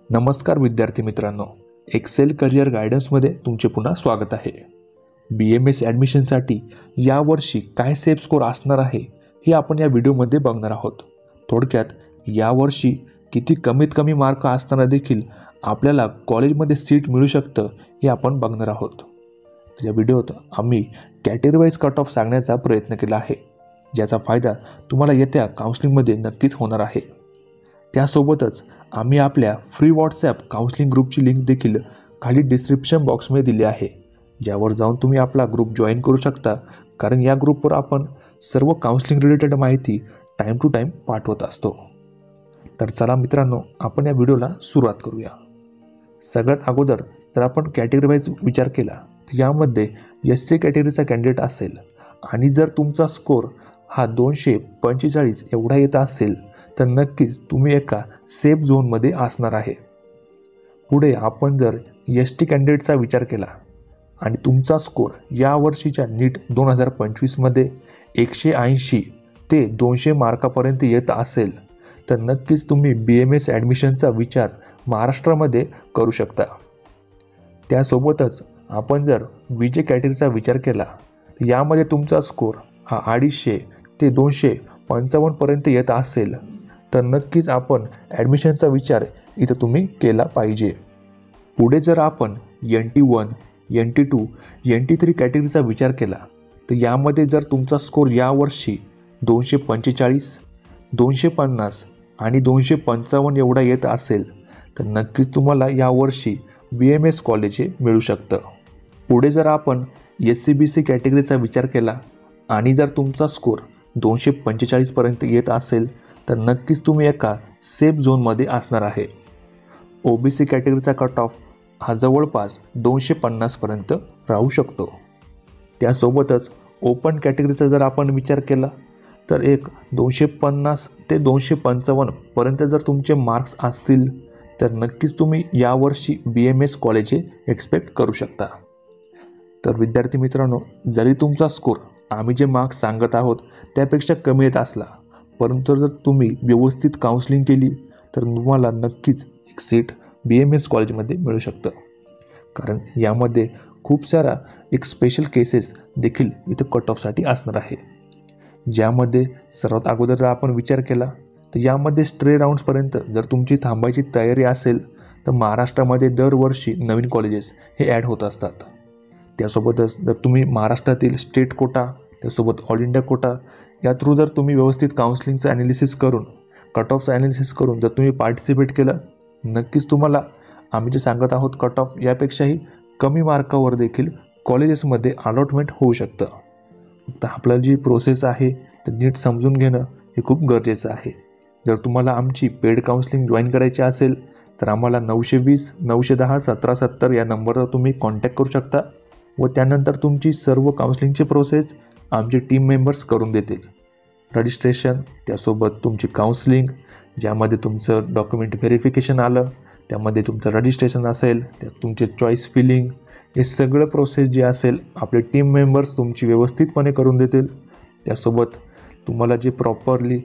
नमस्कार विद्यार्थी मित्रांनो, एक्सेल करिअर गायडन्समध्ये तुमचे पुन्हा स्वागत आहे। BMS ॲडमिशनसाठी यावर्षी काय सेफ स्कोर असणार आहे हे आपण या व्हिडिओमध्ये बघणार आहोत। थोडक्यात यावर्षी किती कमीत कमी मार्क असताना देखील आपल्याला कॉलेजमध्ये सीट मिळू शकतं हे आपण बघणार आहोत। तर या व्हिडिओत आम्ही कॅटेगरी वाईज कट ऑफ सांगण्याचा प्रयत्न केला आहे, ज्याचा फायदा तुम्हाला येत्या काउन्सिलिंगमध्ये नक्कीच होणार आहे। त्यासोबतच आम्ही आपल्या फ्री व्हॉट्सॲप काउन्सिलिंग ग्रुपची लिंक देखील खाली डिस्क्रिप्शन बॉक्समध्ये दिली आहे, ज्यावर जाऊन तुम्ही आपला ग्रुप जॉईन करू शकता, कारण या ग्रुपवर आपण सर्व काउन्सिलिंग रिलेटेड माहिती टाईम टू टाईम पाठवत असतो। तर चला मित्रांनो, आपण या व्हिडिओला सुरुवात करूया। सगळ्यात अगोदर जर आपण कॅटेगरी वाईज विचार केला तर यामध्ये SC कॅटेगरीचा कॅन्डिडेट असेल आणि जर तुमचा स्कोर हा 245 एवढा येत असेल तर नक्कीच तुम्ही एका सेफ झोनमध्ये असणार आहे। पुढे आपण जर ST कॅन्डिडेटचा विचार केला आणि तुमचा स्कोर यावर्षीच्या नीट 2025मध्ये 180 ते 200 मार्कापर्यंत येत असेल तर नक्कीच तुम्ही BMS ॲडमिशनचा विचार महाराष्ट्रामध्ये करू शकता। त्यासोबतच आपण जर VJ कॅटेगरीचा विचार केला तर यामध्ये तुमचा स्कोर हा 250 ते 255 पर्यंत येत असेल तर नक्कीच आपण ॲडमिशनचा विचार इथं तुम्ही केला पाहिजे। पुढे जर आपण NT1, NT2, NT3 कॅटेगरीचा विचार केला तर यामध्ये जर तुमचा स्कोर यावर्षी 245, 250 आणि 255 एवढा येत असेल तर नक्कीच तुम्हाला यावर्षी BMS कॉलेज मिळू शकतं। पुढे जर आपण SCBC कॅटेगरीचा विचार केला आणि जर तुमचा स्कोर 245 पर्यंत येत असेल तर नक्कीच तुम्ही एका सेफ झोनमध्ये असणार आहे। OBC कॅटेगरीचा कट ऑफ हा जवळपास 250 पर्यंत राहू शकतो। त्यासोबतच ओपन कॅटेगरीचा जर आपण विचार केला तर एक 250 ते 255 पर्यंत जर तुमचे मार्क्स असतील तर नक्कीच तुम्ही यावर्षी BMS कॉलेज एक्सपेक्ट करू शकता। तर विद्यार्थी मित्रांनो, जरी तुमचा स्कोर आम्ही जे मार्क्स सांगत आहोत त्यापेक्षा कमी येत असला, परंतु जर तुम्ही व्यवस्थित काउन्सिलिंग केली तर तुम्हाला नक्कीच एक सीट BMS कॉलेजमध्ये मिळू शकतं, कारण यामध्ये खूप सारा एक स्पेशल केसेस देखील इथं कट ऑफसाठी असणार आहे। ज्यामध्ये सर्वात अगोदर जर आपण विचार केला तर यामध्ये स्ट्रे राऊंड्सपर्यंत जर तुमची थांबायची तयारी असेल तर महाराष्ट्रामध्ये दरवर्षी नवीन कॉलेजेस हे ॲड होत असतात। त्यासोबतच जर तुम्ही महाराष्ट्रातील स्टेट कोटा त्यासोबत ऑल इंडिया कोटा या थ्रू जर तुम्ही व्यवस्थित काउन्सिलिंगचं ॲनालिसिस करून कट ऑफचं ॲनालिसिस करून जर तुम्ही पार्टिसिपेट केलं, नक्कीच तुम्हाला आम्ही जे सांगत आहोत कट ऑफ यापेक्षाही कमी मार्कावर देखील कॉलेजेसमध्ये अलॉटमेंट होऊ शकतं। फक्त आपल्याला जी प्रोसेस आहे ते नीट समजून घेणं हे खूप गरजेचं आहे। जर तुम्हाला आमची पेड काउन्सिलिंग जॉईन करायची असेल तर आम्हाला 920 910 1770 या नंबरवर तुम्ही कॉन्टॅक्ट करू शकता व त्यानंतर तुमची सर्व काउन्सिलिंगची प्रोसेस आमचे टीम मेंबर्स करून देतील। रजिस्ट्रेशन त्यासोबत तुमची काउन्सिलिंग, ज्यामध्ये तुमचं डॉक्युमेंट व्हेरिफिकेशन आलं, त्यामध्ये तुमचं रजिस्ट्रेशन असेल, त्यात तुमचे चॉईस फिलिंग, हे सगळं प्रोसेस जे असेल आपले टीम मेंबर्स तुमची व्यवस्थितपणे करून देतील। त्यासोबत तुम्हाला जे प्रॉपरली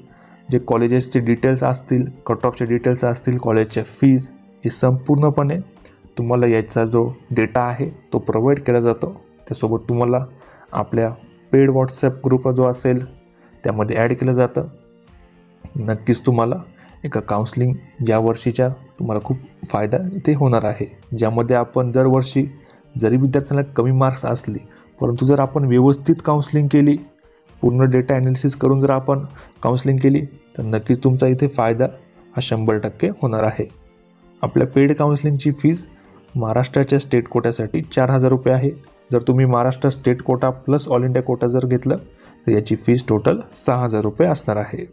जे कॉलेजेसचे डिटेल्स असतील, कट ऑफचे डिटेल्स असतील, कॉलेजच्या फीज, हे संपूर्णपणे तुम्हाला याचा जो डेटा आहे तो प्रोव्हाइड केला जातो। त्यासोबत तुम्हाला आपल्या पेड व्हॉट्सॲप ग्रुप जो असेल त्यामध्ये ॲड केलं जातं। नक्कीच तुम्हाला एका काउन्सिलिंग या वर्षीच्या तुम्हाला खूप फायदा इथे होणार आहे, ज्यामध्ये आपण दरवर्षी जरी विद्यार्थ्यांना कमी मार्क्स असले परंतु जर आपण व्यवस्थित काउन्सिलिंग केली, पूर्ण डेटा ॲनालिसिस करून जर आपण काउन्सिलिंग केली तर नक्कीच तुमचा इथे फायदा हा 100% होणार आहे। आपल्या पेड काउन्सिलिंगची फीज महाराष्ट्राच्या स्टेट कोट्यासाठी 4000 रुपये आहे। जर तुम्ही Maharashtra state quota plus all India quota जर घेतलं तर याची फीज टोटल 6000 रुपये असणार आहे।